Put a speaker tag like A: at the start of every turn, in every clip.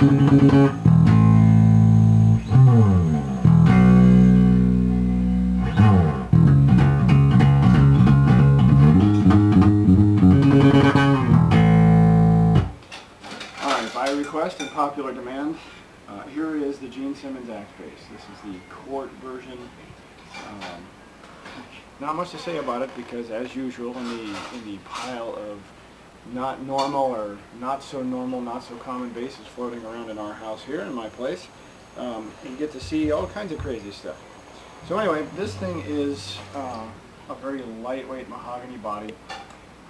A: By request and popular demand, here is the Gene Simmons Axe bass. This is the quart version. Not much to say about it because, as usual, in the pile of not normal or not so normal, not so common basses floating around in our house here in my place, you get to see all kinds of crazy stuff. So anyway, this thing is a very lightweight mahogany body.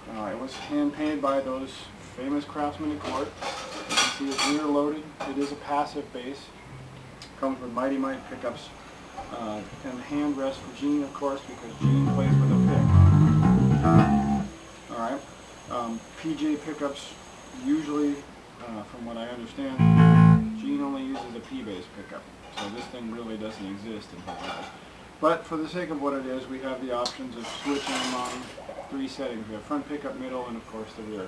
A: It was hand painted by those famous craftsmen in Court. You can see it's rear loaded. It is a passive bass. Comes with Mighty Mite pickups and hand rest for Gene, of course, because Gene plays with a pick. Alright. PJ pickups, usually, from what I understand, Gene only uses a P-bass pickup. So this thing really doesn't exist in his house. But for the sake of what it is, we have the options of switching among three settings. We have front pickup, middle, and of course the rear.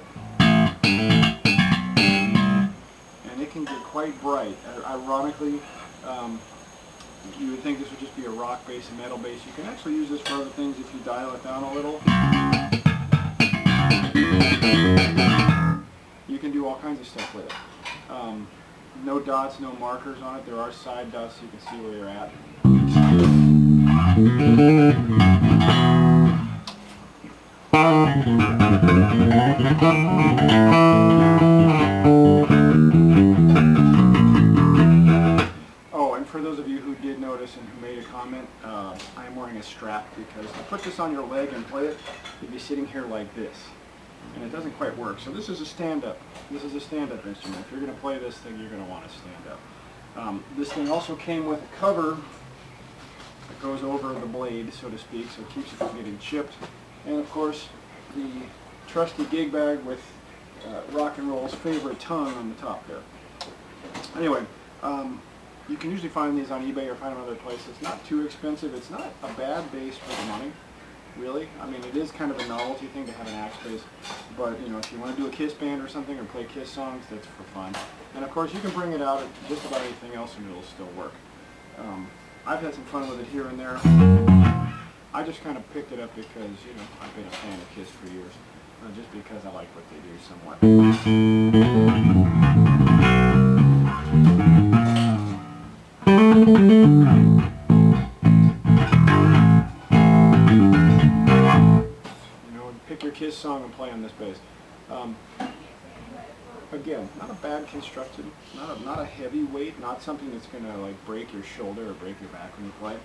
A: And it can get quite bright. Ironically, you would think this would just be a rock bass and metal bass. You can actually use this for other things if you dial it down a little. You can do all kinds of stuff with it. No dots, no markers on it. There are side dots so you can see where you're at. Oh, and for those of you who did notice and who made a comment, I am wearing a strap because to put this on your leg and play it, you'd be sitting here like this. And it doesn't quite work. So this is a stand-up. This is a stand-up instrument. If you're going to play this thing, you're going to want to stand up. This thing also came with a cover that goes over the blade, so to speak, so it keeps it from getting chipped. And of course, the trusty gig bag with rock and roll's favorite tongue on the top there. Anyway, you can usually find these on eBay or find them other places. It's not too expensive. It's not a bad bass for the money, really. I mean, it is kind of a novelty thing to have an axe bass, but you know, if you want to do a Kiss band or something or play Kiss songs, that's for fun. And of course, you can bring it out at just about anything else and it'll still work. I've had some fun with it here and there. I just kind of picked it up because, you know, I've been a fan of Kiss for years, just because I like what they do somewhat. You know, pick your Kiss song and play on this bass. Again, not a bad constructed, not a heavy weight, not something that's going to like break your shoulder or break your back when you play.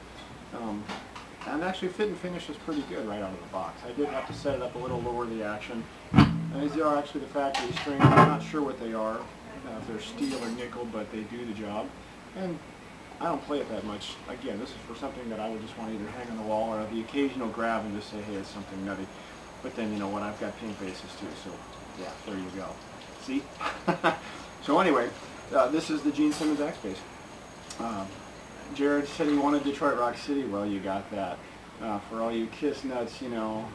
A: And actually fit and finish is pretty good right out of the box. I did have to set it up a little lower the action. And these are actually the factory strings. I'm not sure what they are, if they're steel or nickel, but they do the job. And I don't play it that much. Again, this is for something that I would just want to either hang on the wall or the occasional grab and just say, hey, it's something nutty. But then, you know what, I've got pink basses too, so yeah, there you go. See? So anyway, this is the Gene Simmons Axe bass. Jarrod said he wanted Detroit Rock City. Well, you got that. For all you Kiss nuts, you know.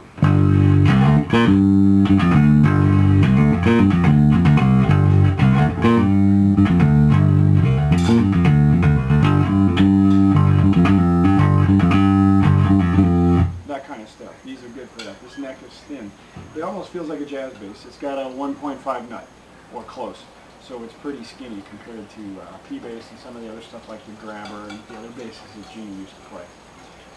A: That kind of stuff. These are good for that. This neck is thin. It almost feels like a jazz bass. It's got a 1.5 nut, or close. So it's pretty skinny compared to P-bass and some of the other stuff like the Grabber and the other basses that Gene used to play.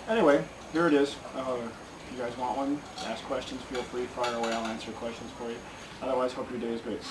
A: Anyway, here it is. If you guys want one, ask questions, feel free, fire away, I'll answer questions for you. Otherwise, hope your day is great.